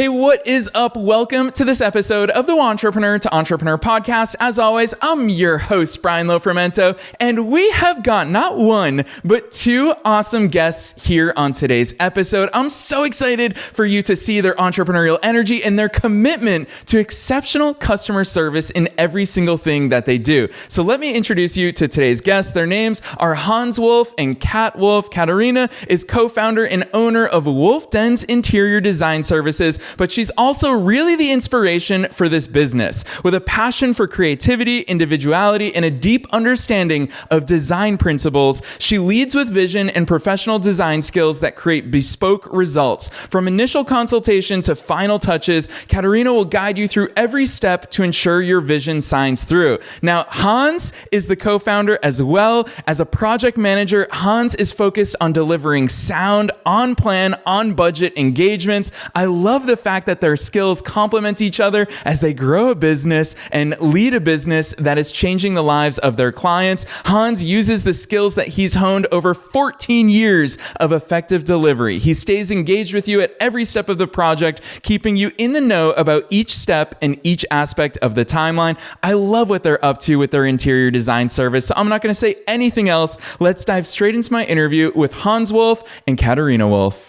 Hey, what is up? Welcome to this episode of the Entrepreneur to Entrepreneur podcast. As always, I'm your host, Brian Lofrumento, and we have got not one, but two awesome guests here on today's episode. I'm so excited for you to see their entrepreneurial energy and their commitment to exceptional customer service in every single thing that they do. So let me introduce you to today's guests. Their names are Hans Wolf and Kat Wolf. Kateryna is co-founder and owner of Wolfdens Interior Design Services, but she's also really the inspiration for this business. With a passion for creativity, individuality, and a deep understanding of design principles, she leads with vision and professional design skills that create bespoke results. From initial consultation to final touches, Kateryna will guide you through every step to ensure your vision shines through. Now, Hans is the co-founder as well. As a project manager, Hans is focused on delivering sound, on-plan, on-budget engagements. I love the fact that their skills complement each other as they grow a business and lead a business that is changing the lives of their clients. Hans uses the skills that he's honed over 14 years of effective delivery. He stays engaged with you at every step of the project, keeping you in the know about each step and each aspect of the timeline. I love what they're up to with their interior design service, so I'm not going to say anything else. Let's dive straight into my interview with Hans Wolf and Kateryna Wolf.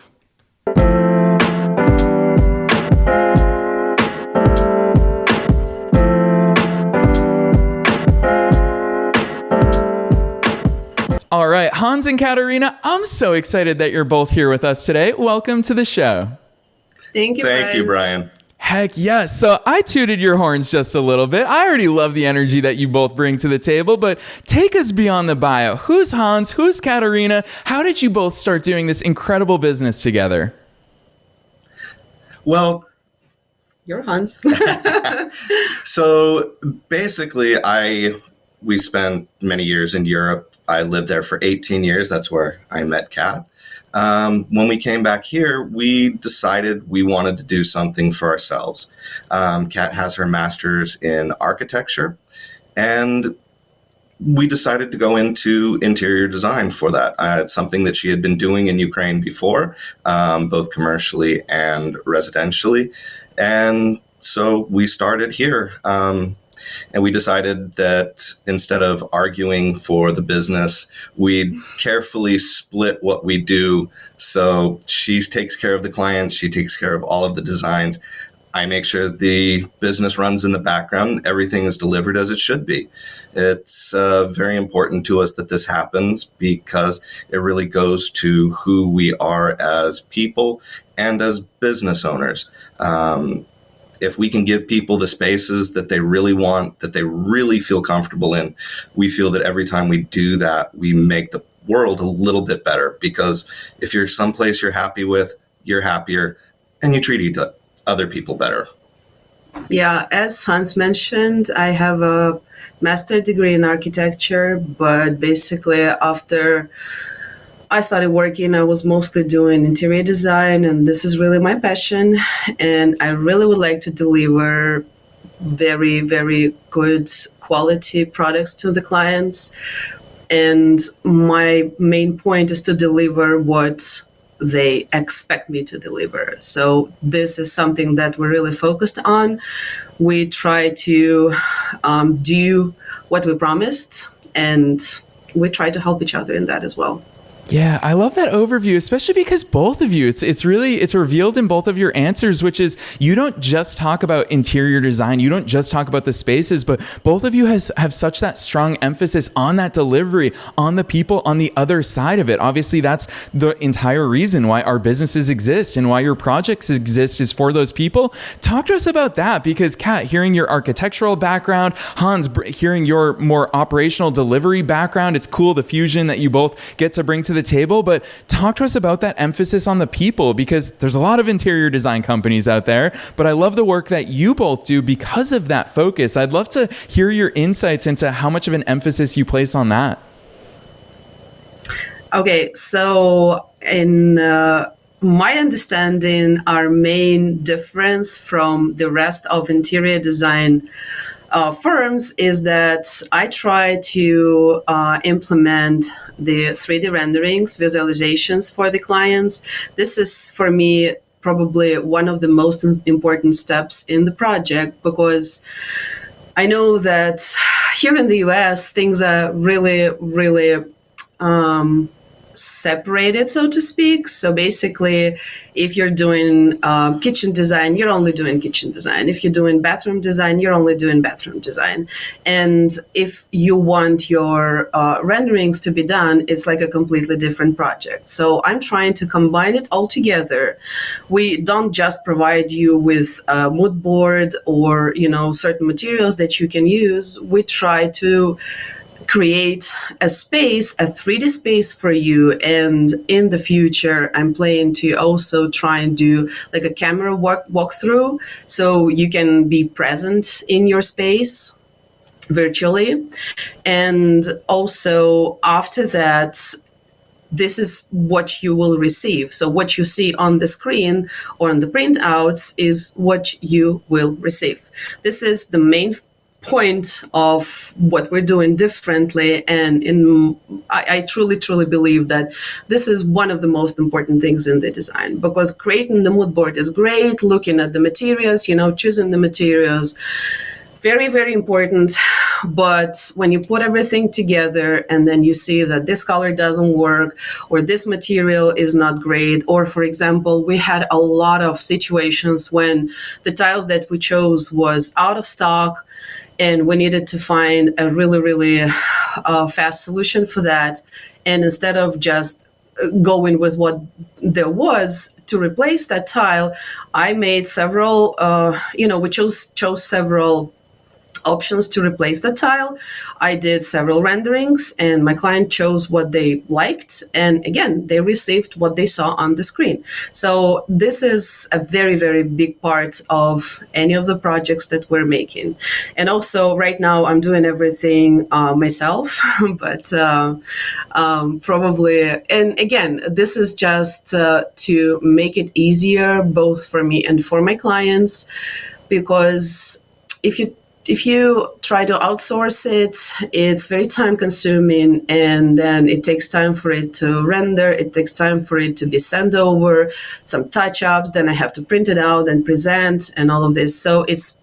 All right, Hans and Kateryna, I'm so excited that you're both here with us today. Welcome to the show. Thank you, Brian. Heck yes. So I tooted your horns just a little bit. I already love the energy that you both bring to the table, but take us beyond the bio. Who's Hans? Who's Kateryna? How did you both start doing this incredible business together? Well, you're Hans. So basically, we spent many years in Europe. I lived there for 18 years. That's where I met Kat. When we came back here, we decided we wanted to do something for ourselves. Kat has her master's in architecture, and we decided to go into interior design for that. It's something that she had been doing in Ukraine before, both commercially and residentially. And so we started here. And we decided that instead of arguing for the business, we'd carefully split what we do. So she takes care of the clients. She takes care of all of the designs. I make sure the business runs in the background. Everything is delivered as it should be. It's very important to us that this happens because it really goes to who we are as people and as business owners. If we can give people the spaces that they really want, that they really feel comfortable in, we feel that every time we do that, we make the world a little bit better. Because if you're someplace you're happy with, you're happier, and you treat other people better. Yeah, as Hans mentioned, I have a master's degree in architecture, but basically after I started working, I was mostly doing interior design, and this is really my passion. And I really would like to deliver very, very good quality products to the clients. And my main point is to deliver what they expect me to deliver. So this is something that we're really focused on. We try to do what we promised, and we try to help each other in that as well. Yeah, I love that overview, especially because both of you, it's revealed in both of your answers, which is you don't just talk about interior design, you don't just talk about the spaces, but both of you have such that strong emphasis on that delivery, on the people on the other side of it. Obviously, that's the entire reason why our businesses exist and why your projects exist is for those people. Talk to us about that, because Kat, hearing your architectural background, Hans, hearing your more operational delivery background, it's cool the fusion that you both get to bring to the table, but talk to us about that emphasis on the people, because there's a lot of interior design companies out there, but I love the work that you both do because of that focus. I'd love to hear your insights into how much of an emphasis you place on that. Okay, so in my understanding, our main difference from the rest of interior design firms is that I try to implement the 3D renderings, visualizations for the clients. This is, for me, probably one of the most important steps in the project, because I know that here in the US, things are really, really separated, so to speak. So basically, if you're doing kitchen design, you're only doing kitchen design. If you're doing bathroom design, you're only doing bathroom design. And if you want your renderings to be done, it's like a completely different project. So I'm trying to combine it all together. We don't just provide you with a mood board or, certain materials that you can use. We try to create a space, a 3D space for you. And in the future, I'm planning to also try and do like a camera walkthrough, so you can be present in your space virtually. And also after that, this is what you will receive. So what you see on the screen or on the printouts is what you will receive. This is the main point of what we're doing differently. And I truly, truly believe that this is one of the most important things in the design, because creating the mood board is great, looking at the materials, choosing the materials, very, very important. But when you put everything together and then you see that this color doesn't work, or this material is not great, or for example, we had a lot of situations when the tiles that we chose was out of stock, and we needed to find a really, really fast solution for that. And instead of just going with what there was to replace that tile, I made several, we chose several options to replace the tile. I did several renderings, and my client chose what they liked. And again, they received what they saw on the screen. So this is a very, very big part of any of the projects that we're making. And also right now I'm doing everything myself, but probably, and again, this is just to make it easier both for me and for my clients, because if you try to outsource it, it's very time consuming, and then it takes time for it to render. It takes time for it to be sent over, some touch-ups, then I have to print it out and present and all of this. So it's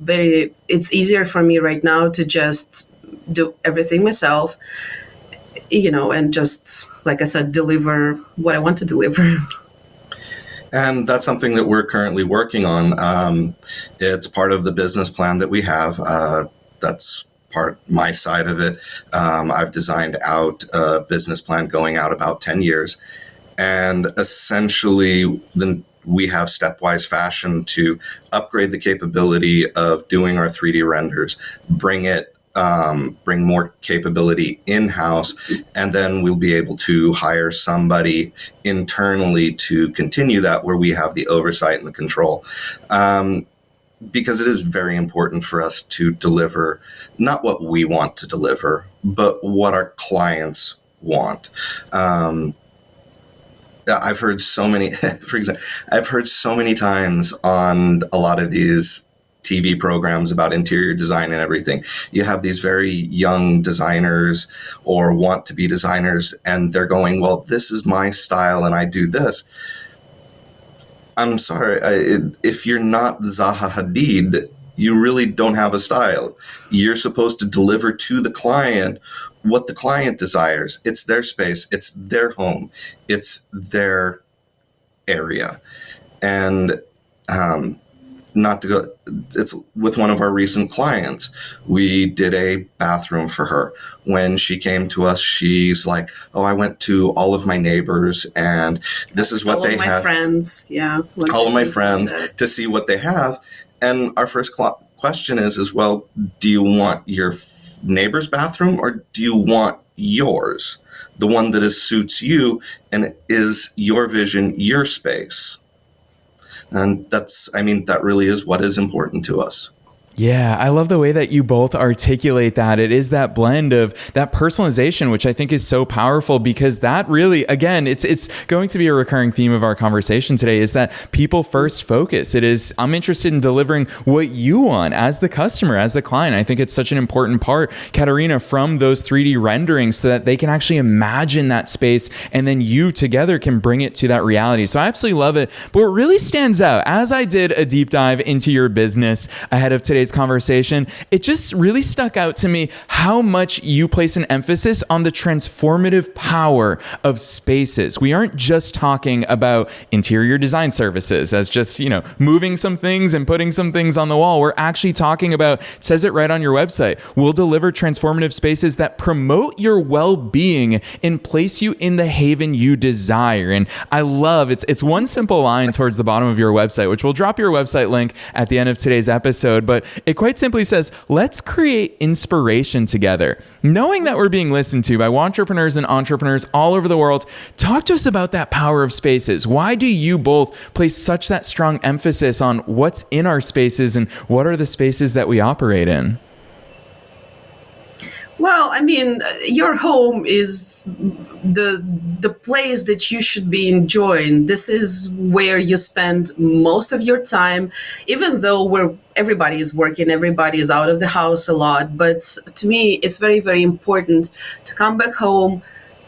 easier for me right now to just do everything myself, and just, like I said, deliver what I want to deliver. And that's something that we're currently working on. It's part of the business plan that we have. That's my side of it. I've designed out a business plan going out about 10 years. And essentially, then we have stepwise fashion to upgrade the capability of doing our 3D renders, bring more capability in-house, and then we'll be able to hire somebody internally to continue that, where we have the oversight and the control. Because it is very important for us to deliver not what we want to deliver, but what our clients want. I've heard so many, for example, I've heard so many times on a lot of these TV programs about interior design and everything. You have these very young designers or want to be designers, and they're going, well, this is my style and I do this. I'm sorry, if you're not Zaha Hadid, you really don't have a style. You're supposed to deliver to the client what the client desires. It's their space, it's their home, it's their area. And it's with one of our recent clients. We did a bathroom for her. When she came to us, she's like, oh, I went to all of my neighbors and this is what they have. All of my friends, yeah. All of my friends to see what they have. And our first question is, well, do you want your neighbor's bathroom or do you want yours? The one that suits you and is your vision, your space. And that really is what is important to us. Yeah, I love the way that you both articulate that. It is that blend of that personalization, which I think is so powerful, because that really, again, it's going to be a recurring theme of our conversation today, is that people first focus. It is, I'm interested in delivering what you want as the customer, as the client. I think it's such an important part, Kateryna, from those 3D renderings, so that they can actually imagine that space, and then you together can bring it to that reality. So I absolutely love it. But what really stands out, as I did a deep dive into your business ahead of today's conversation, it just really stuck out to me how much you place an emphasis on the transformative power of spaces. We aren't just talking about interior design services as just, moving some things and putting some things on the wall. We're actually talking about, it says it right on your website, we'll deliver transformative spaces that promote your well-being and place you in the haven you desire. And I love it's one simple line towards the bottom of your website, which we'll drop your website link at the end of today's episode, but it quite simply says, let's create inspiration together. Knowing that we're being listened to by entrepreneurs and entrepreneurs all over the world, talk to us about that power of spaces. Why do you both place such that strong emphasis on what's in our spaces and what are the spaces that we operate in? Well, I mean, your home is the place that you should be enjoying. This is where you spend most of your time, even though everybody is working, everybody is out of the house a lot. But to me, it's very, very important to come back home,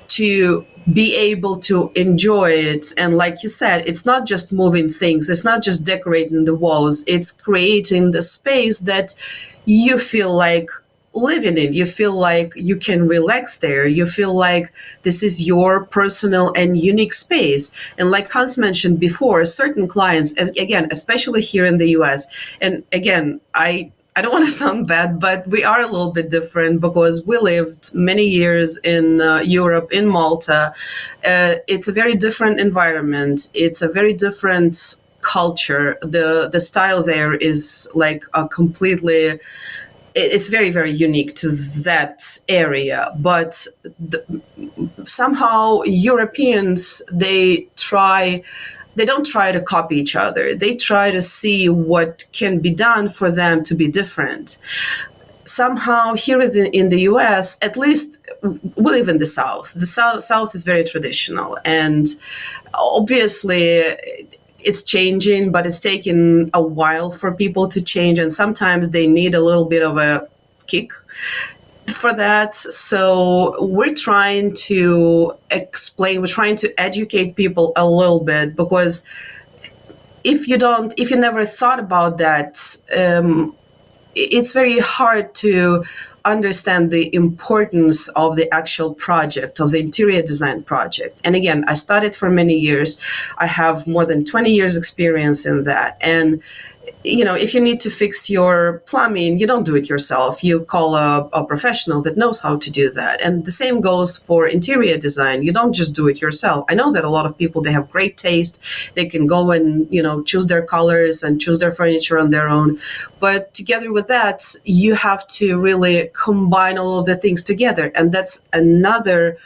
to be able to enjoy it. And like you said, it's not just moving things. It's not just decorating the walls. It's creating the space that you feel like living in. You feel like you can relax there. You feel like this is your personal and unique space. And like Hans mentioned before, certain clients, especially here in the US, and again, I don't want to sound bad, but we are a little bit different because we lived many years in Europe, in Malta. It's a very different environment. It's a very different culture. The style there is like a completely, it's very, very unique to that area. But somehow Europeans, they don't try to copy each other. They try to see what can be done for them to be different. Somehow here in the US, at least we live in the South. The South is very traditional. And obviously it's changing, but it's taken a while for people to change. And sometimes they need a little bit of a kick for that. So we're trying to explain, we're trying to educate people a little bit, because if you never thought about that, it's very hard to understand the importance of the actual project, of the interior design project. And again, I studied for many years. I have more than 20 years experience in that. And if you need to fix your plumbing, you don't do it yourself. You call a professional that knows how to do that. And the same goes for interior design. You don't just do it yourself. I know that a lot of people, they have great taste. They can go and, choose their colors and choose their furniture on their own. But together with that, you have to really combine all of the things together. And that's another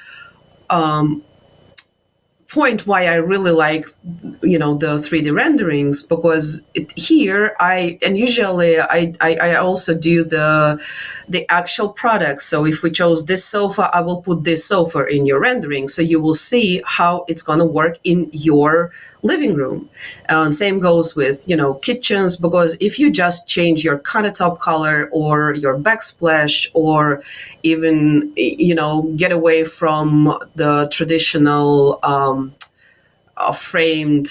point why I really like, the 3D renderings, because usually I also do the actual product. So if we chose this sofa, I will put this sofa in your rendering, so you will see how it's going to work in your living room. And same goes with, kitchens, because if you just change your countertop color or your backsplash, or even, get away from the traditional framed,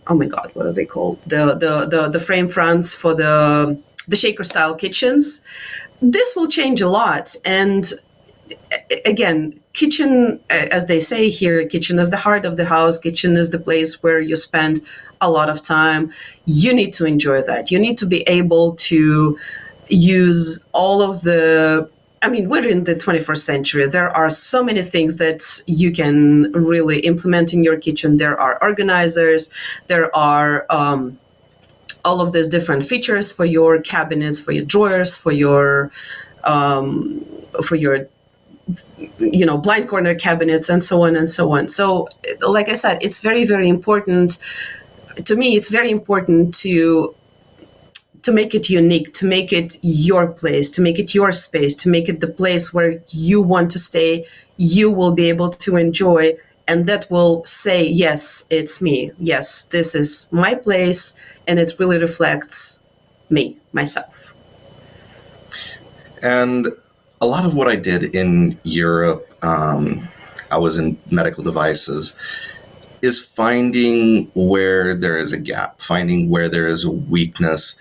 oh my God, what are they called? The frame fronts for the shaker style kitchens, this will change a lot. And again, kitchen, as they say here, kitchen is the heart of the house. Kitchen is the place where you spend a lot of time. You need to enjoy that. You need to be able to use all of we're in the 21st century. There are so many things that you can really implement in your kitchen. There are organizers. There are all of these different features for your cabinets, for your drawers, for your blind corner cabinets, and so on and so on. So, like I said, it's very, very important to me. It's very important to to make it unique, to make it your place, to make it your space, to make it the place where you want to stay, you will be able to enjoy, and that will say, yes, it's me. Yes, this is my place, and it really reflects me, myself. And a lot of what I did in Europe, I was in medical devices, is finding where there is a gap, finding where there is a weakness,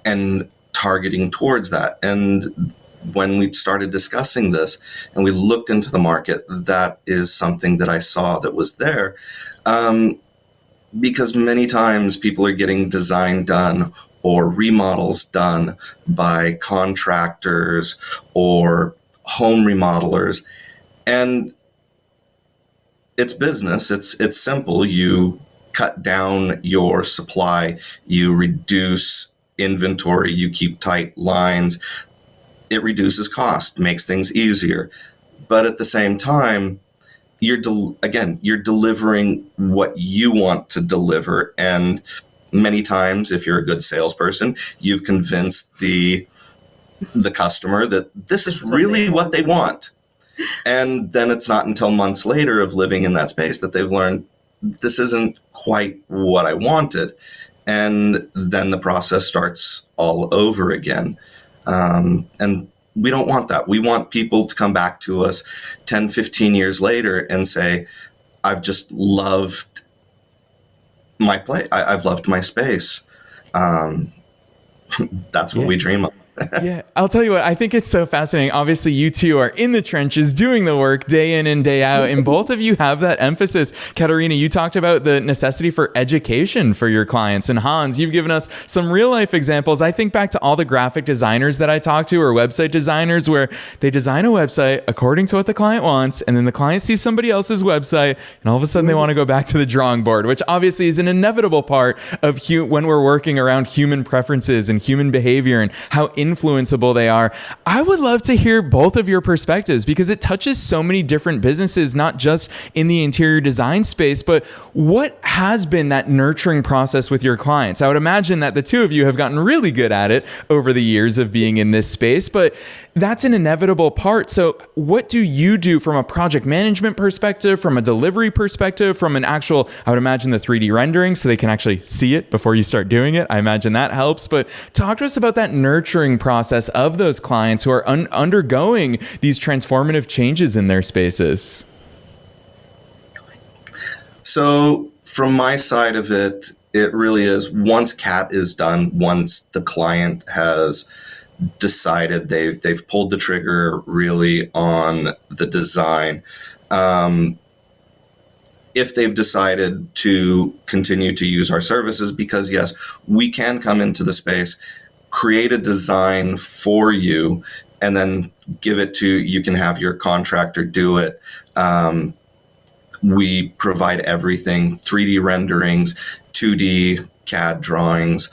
and targeting towards that. And when we started discussing this and we looked into the market, that is something that I saw that was there. Because many times people are getting design done or remodels done by contractors or home remodelers. And it's business. It's simple. You cut down your supply, you reduce inventory, you keep tight lines. It reduces cost, makes things easier. But at the same time, you're delivering what you want to deliver. And many times, if you're a good salesperson, you've convinced the customer that this is really what they want. And then it's not until months later of living in that space that they've learned this isn't quite what I wanted. And then the process starts all over again. And we don't want that. We want people to come back to us 10, 15 years later and say, I've just loved my play. I've loved my space. That's what we dream of. Yeah, I'll tell you what, I think it's so fascinating. Obviously, you two are in the trenches doing the work day in and day out, and both of you have that emphasis. Kateryna, you talked about the necessity for education for your clients, and Hans, you've given us some real life examples. I think back to all the graphic designers that I talk to, or website designers, where they design a website according to what the client wants, and then the client sees somebody else's website, and all of a sudden they want to go back to the drawing board, which obviously is an inevitable part of when we're working around human preferences and human behavior and how influenceable they are. I would love to hear both of your perspectives because it touches so many different businesses, not just in the interior design space, but what has been that nurturing process with your clients? I would imagine that the two of you have gotten really good at it over the years of being in this space, but that's an inevitable part. So what do you do from a project management perspective, from a delivery perspective, from an actual, I would imagine the 3D rendering so they can actually see it before you start doing it. I imagine that helps, but talk to us about that nurturing process of those clients who are undergoing these transformative changes in their spaces. So from my side of it, it really is once CAT is done, once the client has decided they've pulled the trigger really on the design. If they've decided to continue to use our services, because yes, we can come into the space, create a design for you, and then give it to, you can have your contractor do it. We provide everything, 3D renderings, 2D CAD drawings,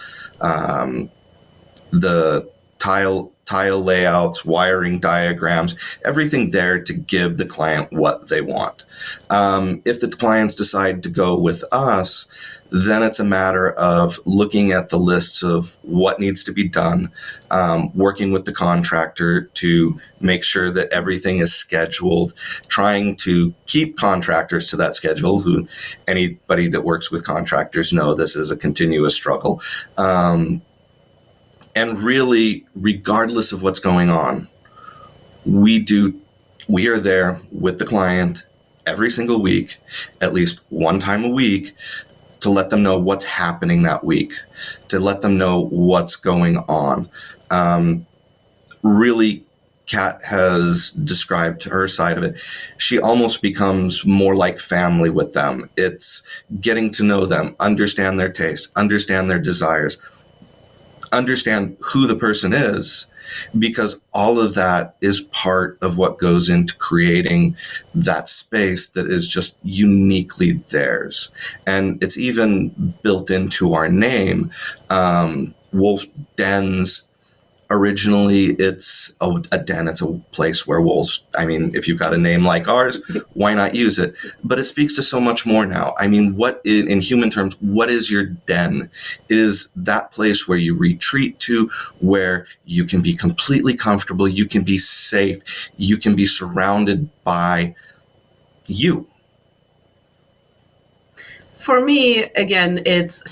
the tile layouts, wiring diagrams, everything there to give the client what they want. If the clients decide to go with us, then it's a matter of looking at the lists of what needs to be done, working with the contractor to make sure that everything is scheduled, trying to keep contractors to that schedule. Who anybody that works with contractors know this is a continuous struggle. And really, regardless of what's going on, we are there with the client every single week, at least one time a week, to let them know what's happening that week, to let them know what's going on. Really, Kat has described her side of it. She almost becomes more like family with them. It's getting to know them, understand their taste, understand their desires, understand who the person is, because all of that is part of what goes into creating that space that is just uniquely theirs. And it's even built into our name. Wolfdens originally it's a den. It's a place where wolves, I mean, if you've got a name like ours, why not use it? But it speaks to so much more now. I mean, in human terms, what is your den? It is that place where you retreat to, where you can be completely comfortable, you can be safe, you can be surrounded by you. For me, again, it's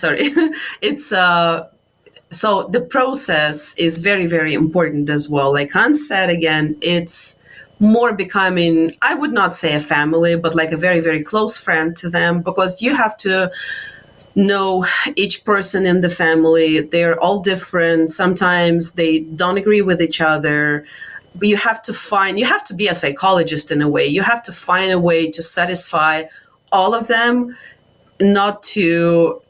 so the process is very, very important as well. Like Hans said, again, it's more becoming, I would not say a family, but like a very, very close friend to them, because you have to know each person in the family. They're all different. Sometimes they don't agree with each other. But you have to be a psychologist in a way. You have to find a way to satisfy all of them, not to,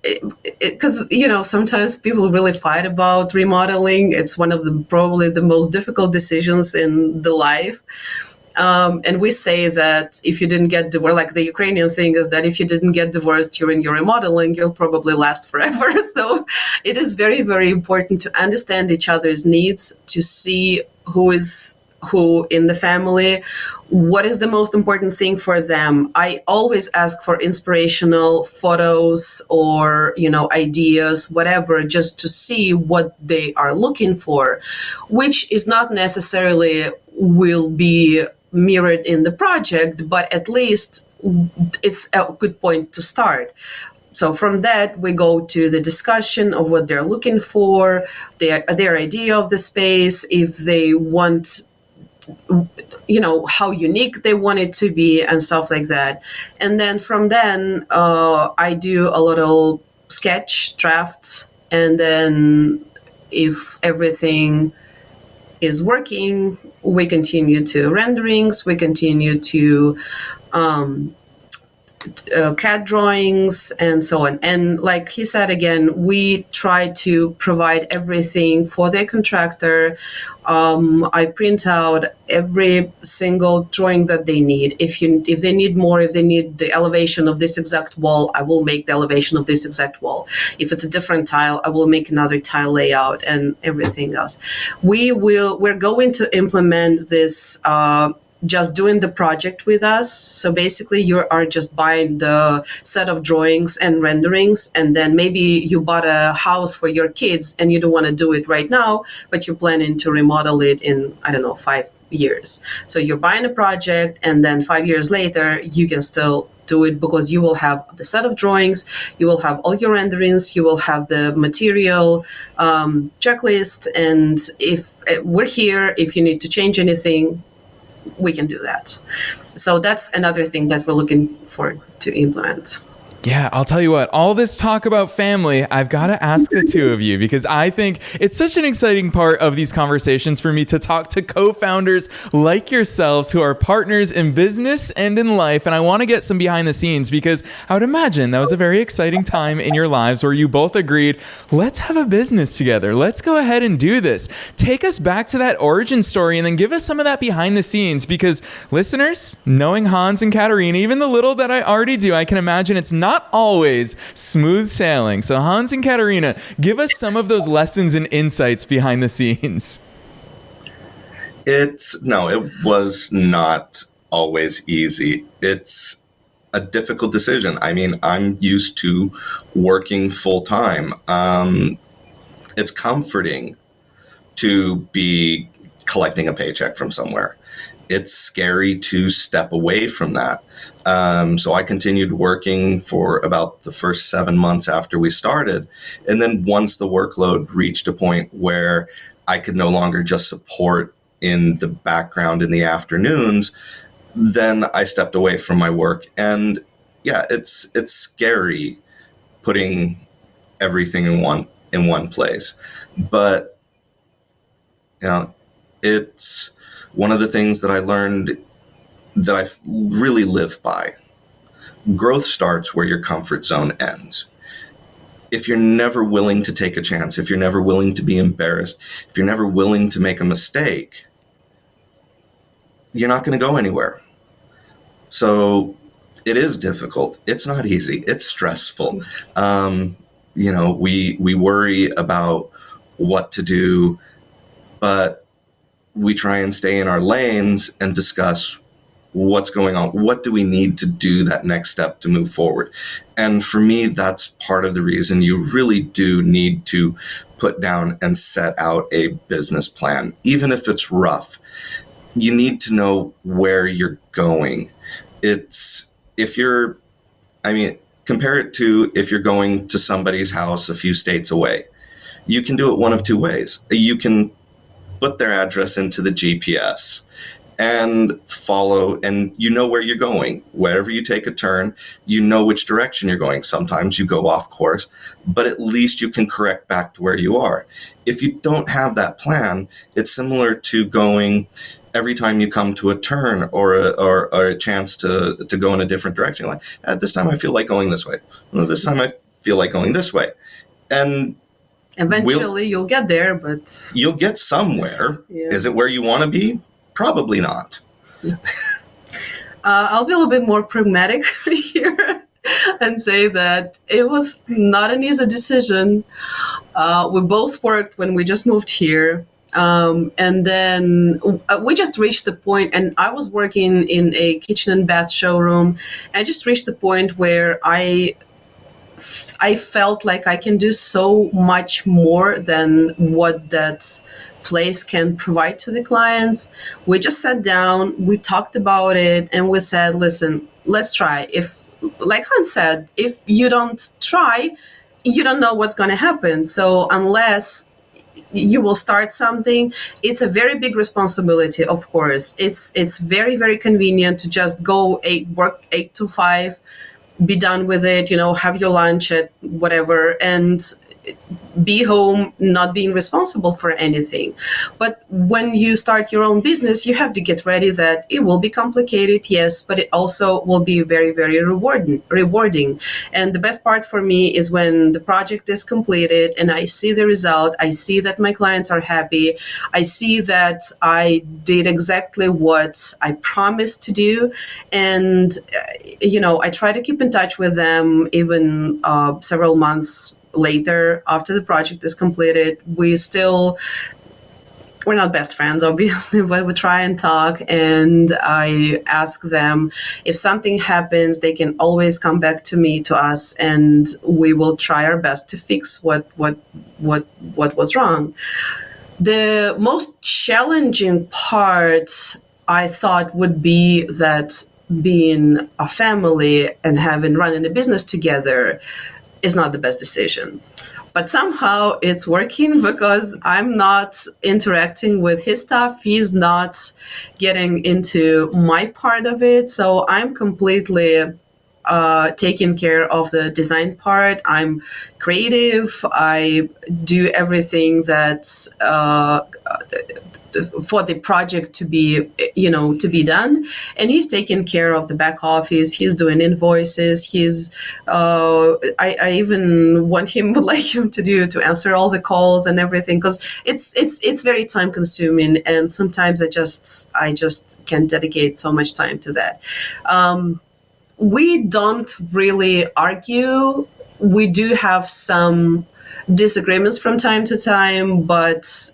because sometimes people really fight about remodeling. It's one of probably the most difficult decisions in the life. And we say that if you didn't get divorced, like the Ukrainian thing is that if you didn't get divorced during your remodeling, you'll probably last forever. So it is very, very important to understand each other's needs, to see who is who in the family, what is the most important thing for them. I always ask for inspirational photos or, ideas, whatever, just to see what they are looking for, which is not necessarily will be mirrored in the project, but at least it's a good point to start. So from that, we go to the discussion of what they're looking for, their idea of the space, if they want, how unique they want it to be and stuff like that. And then from then, I do a little sketch draft. And then if everything is working, we continue to renderings, we continue to CAD drawings and so on. And like he said, again, we try to provide everything for the contractor. I print out every single drawing that they need. If they need more, if they need the elevation of this exact wall, I will make the elevation of this exact wall. If it's a different tile, I will make another tile layout and everything else. We're going to implement this just doing the project with us. So basically you are just buying the set of drawings and renderings, and then maybe you bought a house for your kids and you don't want to do it right now, but you're planning to remodel it in, 5 years. So you're buying a project, and then 5 years later, you can still do it, because you will have the set of drawings, you will have all your renderings, you will have the material checklist, and if we're here, if you need to change anything, we can do that. So that's another thing that we're looking forward to implement. Yeah, I'll tell you what, all this talk about family, I've got to ask the two of you, because I think it's such an exciting part of these conversations for me to talk to co-founders like yourselves who are partners in business and in life. And I want to get some behind the scenes, because I would imagine that was a very exciting time in your lives where you both agreed, let's have a business together. Let's go ahead and do this. Take us back to that origin story and then give us some of that behind the scenes, because listeners, knowing Hans and Kateryna, even the little that I already do, I can imagine it's not always smooth sailing. So Hans and Kateryna, give us some of those lessons and insights behind the scenes. It was not always easy. It's a difficult decision. I mean, I'm used to working full time. It's comforting to be collecting a paycheck from somewhere. It's scary to step away from that. So I continued working for about the first 7 months after we started. And then once the workload reached a point where I could no longer just support in the background in the afternoons, then I stepped away from my work. And yeah, it's scary putting everything in one place. But it's one of the things that I learned that I really live by. Growth starts where your comfort zone ends. If you're never willing to take a chance, if you're never willing to be embarrassed, if you're never willing to make a mistake, you're not going to go anywhere. So it is difficult. It's not easy. It's stressful. We worry about what to do but we try and stay in our lanes and discuss what's going on. What do we need to do that next step to move forward? And for me, that's part of the reason you really do need to put down and set out a business plan. Even if it's rough, you need to know where you're going. Compare it to if you're going to somebody's house a few states away. You can do it one of two ways. You can put their address into the GPS and follow, and you know where you're going. Wherever you take a turn, you know which direction you're going. Sometimes you go off course, but at least you can correct back to where you are. If you don't have that plan, it's similar to going every time you come to a turn or a chance to go in a different direction. Like, at this time I feel like going this way. Well, this time I feel like going this way. And eventually you'll get there, but you'll get somewhere. Yeah. Is it where you want to be? Probably not. I'll be a little bit more pragmatic here and say that it was not an easy decision. We both worked when we just moved here. And then we just reached the point, and I was working in a kitchen and bath showroom. I just reached the point where I felt like I can do so much more than what that place can provide to the clients. We just sat down, we talked about it, and we said, listen, let's try. If, like Hans said, if you don't try, you don't know what's going to happen. So unless you will start something, it's a very big responsibility, of course. It's very, very convenient to just go work 8 to 5, be done with it, have your lunch at whatever, and be home, not being responsible for anything. But when you start your own business, you have to get ready that it will be complicated, yes, but it also will be very, very rewarding. And the best part for me is when the project is completed and I see the result, I see that my clients are happy, I see that I did exactly what I promised to do. And, I try to keep in touch with them even several months later after the project is completed. We're not best friends, obviously, but we try and talk, and I ask them if something happens, they can always come back to us, and we will try our best to fix what was wrong. The most challenging part, I thought, would be that being a family and running a business together is not the best decision. But somehow it's working because I'm not interacting with his stuff. He's not getting into my part of it. So I'm completely taking care of the design part. I'm creative. I do everything that's for the project to be done, and he's taking care of the back office. He's doing invoices. I even would like him to answer all the calls and everything, because it's very time consuming, and sometimes I just can't dedicate so much time to that. We don't really argue. We do have some disagreements from time to time, but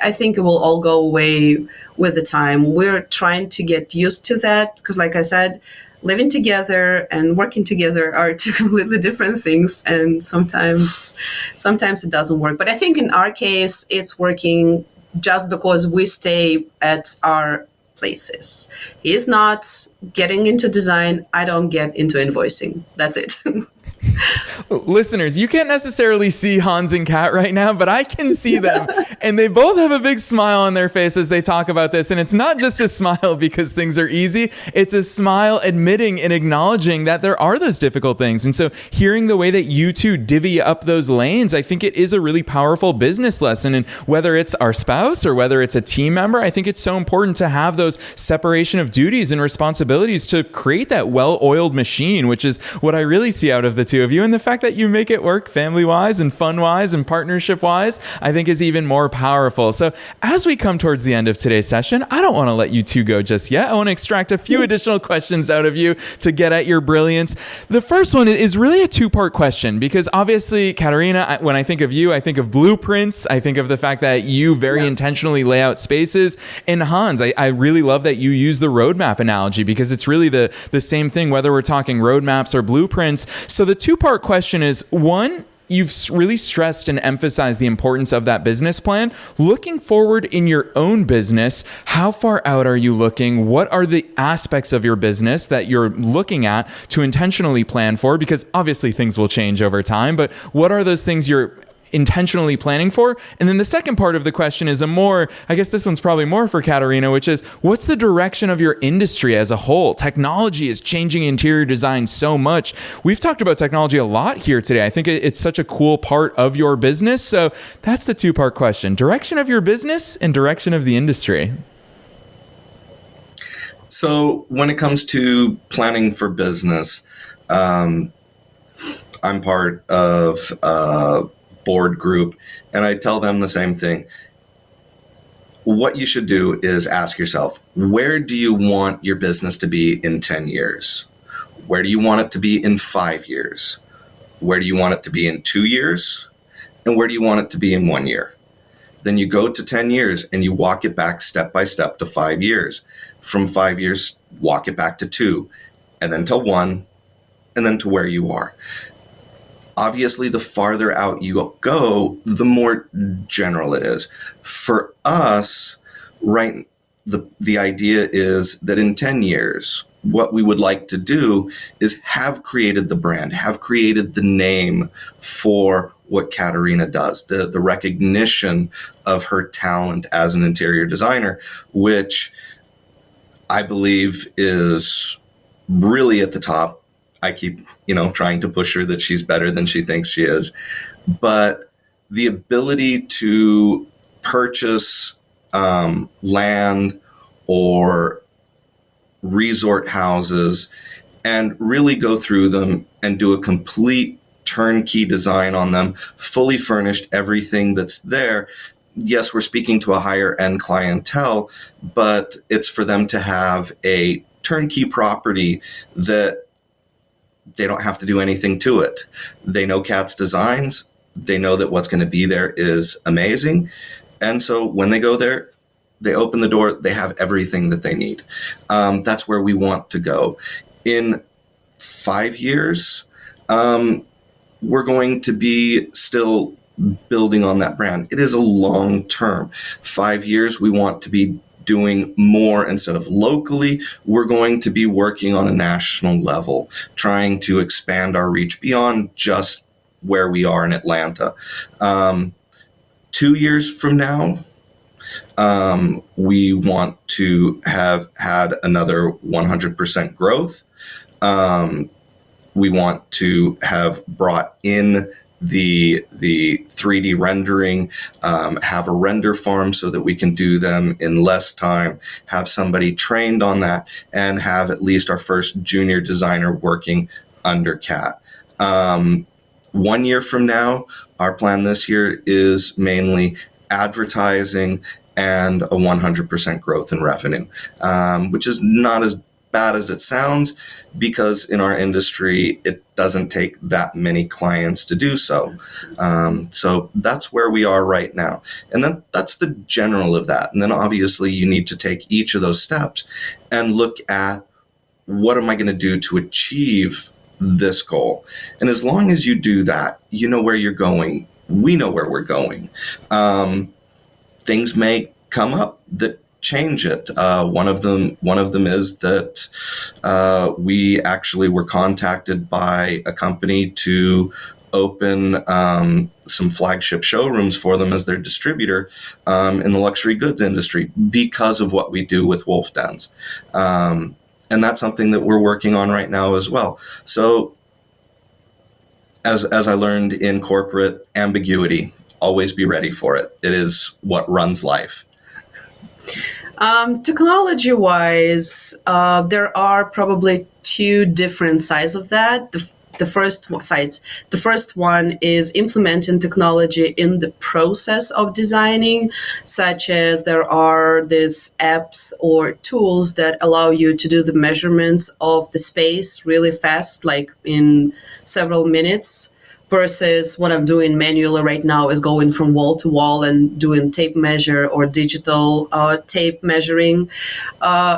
I think it will all go away with the time. We're trying to get used to that because, like I said, living together and working together are two completely different things, and sometimes it doesn't work. But I think in our case, it's working just because we stay at our places. He's not getting into design. I don't get into invoicing. That's it. Listeners, you can't necessarily see Hans and Kat right now, but I can see them, and they both have a big smile on their face as they talk about this. And it's not just a smile because things are easy. It's a smile admitting and acknowledging that there are those difficult things. And so hearing the way that you two divvy up those lanes, I think it is a really powerful business lesson. And whether it's our spouse or whether it's a team member, I think it's so important to have those separation of duties and responsibilities to create that well-oiled machine, which is what I really see out of the two of you. And the fact that you make it work family-wise and fun-wise and partnership-wise, I think is even more powerful. So as we come towards the end of today's session, I don't want to let you two go just yet. I want to extract a few additional questions out of you to get at your brilliance. The first one is really a two-part question, because obviously, Kateryna, when I think of you, I think of blueprints. I think of the fact that you very intentionally lay out spaces. And Hans, I really love that you use the roadmap analogy, because it's really the same thing, whether we're talking roadmaps or blueprints. So the two-part question is, one, you've really stressed and emphasized the importance of that business plan. Looking forward in your own business, how far out are you looking? What are the aspects of your business that you're looking at to intentionally plan for? Because obviously things will change over time, but what are those things you're intentionally planning for? And then the second part of the question is I guess this one's probably more for Kateryna, which is, what's the direction of your industry as a whole? Technology is changing interior design so much. We've talked about technology a lot here today. I think it's such a cool part of your business. So that's the two-part question: direction of your business and direction of the industry. So when it comes to planning for business, I'm part of board group, and I tell them the same thing. What you should do is ask yourself, where do you want your business to be in 10 years? Where do you want it to be in 5 years? Where do you want it to be in 2 years? And where do you want it to be in 1 year? Then you go to 10 years and you walk it back step by step to 5 years. From 5 years, walk it back to 2, and then to 1, and then to where you are. Obviously, the farther out you go, the more general it is. For us, right, the idea is that in 10 years, what we would like to do is have created the brand, have created the name for what Kateryna does, the recognition of her talent as an interior designer, which I believe is really at the top. I keep, trying to push her that she's better than she thinks she is. But the ability to purchase land or resort houses and really go through them and do a complete turnkey design on them, fully furnished, everything that's there. Yes, we're speaking to a higher end clientele, but it's for them to have a turnkey property that they don't have to do anything to it. They know Kat's designs. They know that what's going to be there is amazing. And so when they go there, they open the door, they have everything that they need. That's where we want to go. In 5 years, we're going to be still building on that brand. It is a long term. 5 years, we want to be doing more. Instead of locally, we're going to be working on a national level, trying to expand our reach beyond just where we are in Atlanta. 2 years from now, we want to have had another 100% growth. We want to have brought in the 3D rendering, have a render farm so that we can do them in less time, have somebody trained on that, and have at least our first junior designer working under Kat. 1 year from now, our plan this year is mainly advertising and a 100% growth in revenue, which is not as bad as it sounds, because in our industry, it doesn't take that many clients to do so. So that's where we are right now. And then that's the general of that. And then obviously you need to take each of those steps and look at, what am I going to do to achieve this goal? And as long as you do that, you know where you're going. We know where we're going. Things may come up that change it. One of them is that we actually were contacted by a company to open some flagship showrooms for them as their distributor in the luxury goods industry because of what we do with Wolfdens. And that's something that we're working on right now as well. So as I learned in corporate, ambiguity, always be ready for it. It is what runs life. Technology-wise, There are probably two different sides of that. the first sites. The first one is implementing technology in the process of designing, such as there are these apps or tools that allow you to do the measurements of the space really fast, like in several minutes, versus what I'm doing manually right now is going from wall to wall and doing tape measure or digital tape measuring.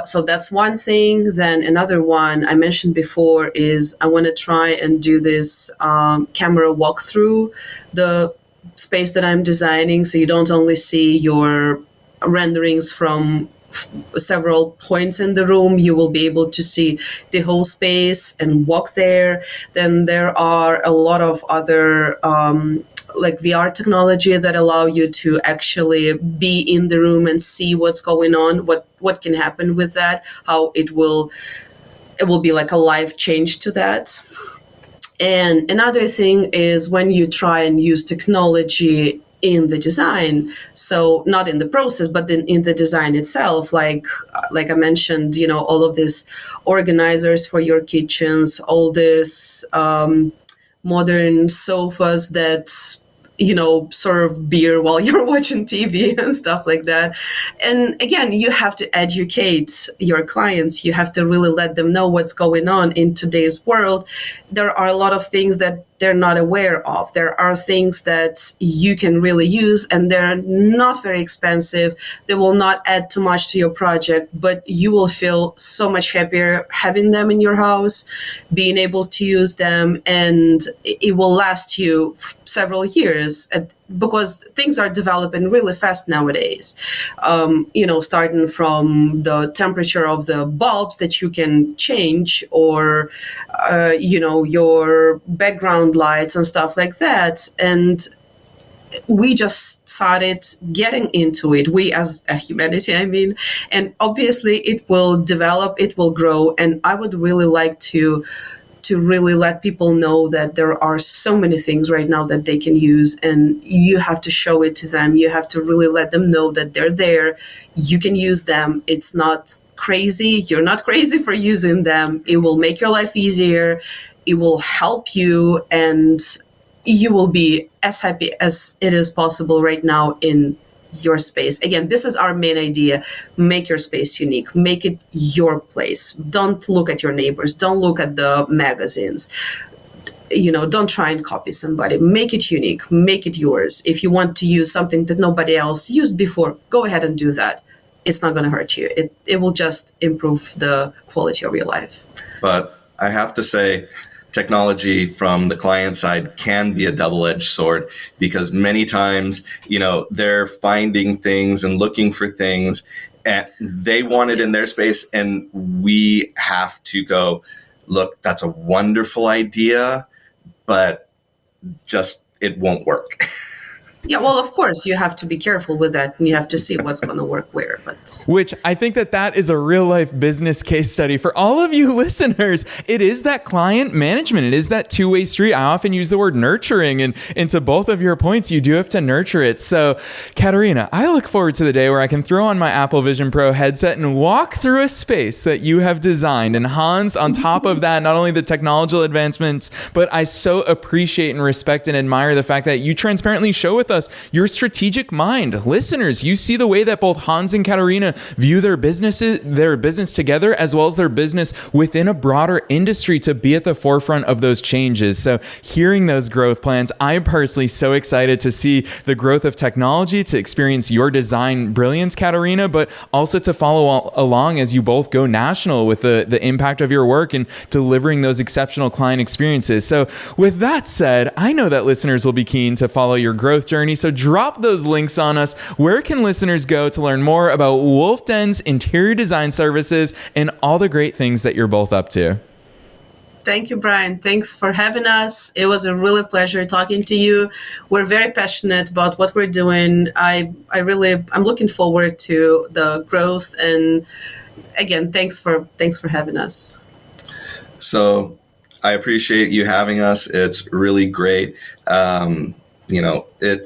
So that's one thing. Then another one I mentioned before is I want to try and do this camera walkthrough the space that I'm designing. So you don't only see your renderings from several points in the room, you will be able to see the whole space and walk there. Then there are a lot of other like VR technology that allow you to actually be in the room and see what's going on, what can happen with that, how it will be like a life change to that. And another thing is when you try and use technology in the design, so not in the process but in the design itself, like I mentioned, all of these organizers for your kitchens, all this modern sofas that serve beer while you're watching TV and stuff like that. And again, you have to educate your clients. You have to really let them know what's going on in today's world. There are a lot of things that they're not aware of. There are things that you can really use, and they're not very expensive. They will not add too much to your project, but you will feel so much happier having them in your house, being able to use them, and it will last you several years because things are developing really fast nowadays. Starting from the temperature of the bulbs that you can change, or your background lights and stuff like that. And we just started getting into it, we as a humanity, and obviously it will develop, it will grow. And I would really like to really let people know that there are so many things right now that they can use, and you have to show it to them. You have to really let them know that they're there. You can use them. It's not crazy. You're not crazy for using them. It will make your life easier. It will help you, and you will be as happy as it is possible right now in your space. Again, this is our main idea. Make your space unique. Make it your place. Don't look at your neighbors. Don't look at the magazines. Don't try and copy somebody. Make it unique. Make it yours. If you want to use something that nobody else used before, go ahead and do that. It's not going to hurt you. It will just improve the quality of your life. But I have to say, technology from the client side can be a double-edged sword, because many times, they're finding things and looking for things and they want it in their space. And we have to go, look, that's a wonderful idea, but just, it won't work. Yeah, well, of course, you have to be careful with that, and you have to see what's going to work where. But which I think that is a real life business case study for all of you listeners. It is that client management. It is that two-way street. I often use the word nurturing, and to both of your points, you do have to nurture it. So, Kateryna, I look forward to the day where I can throw on my Apple Vision Pro headset and walk through a space that you have designed. And Hans, on top of that, not only the technological advancements, but I so appreciate and respect and admire the fact that you transparently show with us your strategic mind. Listeners, you see the way that both Hans and Kateryna view their business together, as well as their business within a broader industry, to be at the forefront of those changes. So hearing those growth plans, I'm personally so excited to see the growth of technology, to experience your design brilliance, Kateryna, but also to follow along as you both go national with the impact of your work and delivering those exceptional client experiences. So with that said, I know that listeners will be keen to follow your growth journey. So drop those links on us. Where can listeners go to learn more about Wolfdens Interior Design Services and all the great things that you're both up to? Thank you, Brian. Thanks for having us. It was a really pleasure talking to you. We're very passionate about what we're doing. I'm looking forward to the growth. And again, thanks for having us. So I appreciate you having us. It's really great.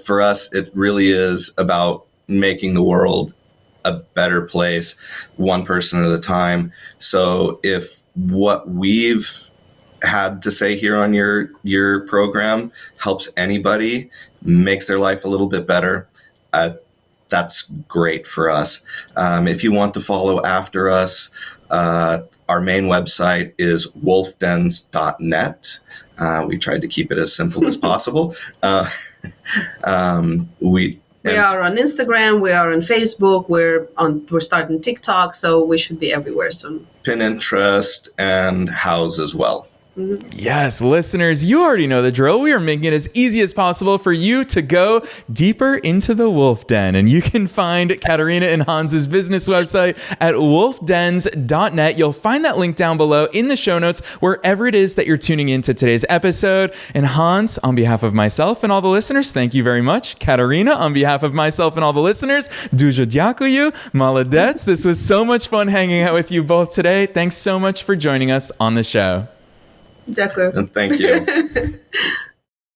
For us, it really is about making the world a better place, one person at a time. So if what we've had to say here on your program helps anybody, makes their life a little bit better, that's great for us. If you want to follow after us, our main website is wolfdens.net. We tried to keep it as simple as possible. We are on Instagram. We are on Facebook. We're starting TikTok, so we should be everywhere soon. Pinterest and House as well. Yes, listeners, you already know the drill. We are making it as easy as possible for you to go deeper into the Wolf Den. And you can find Kateryna and Hans's business website at wolfdens.net. You'll find that link down below in the show notes, wherever it is that you're tuning into today's episode. And Hans, on behalf of myself and all the listeners, thank you very much. Kateryna, on behalf of myself and all the listeners, дуже дякую, молодець. This was so much fun hanging out with you both today. Thanks so much for joining us on the show. Дякую. And thank you.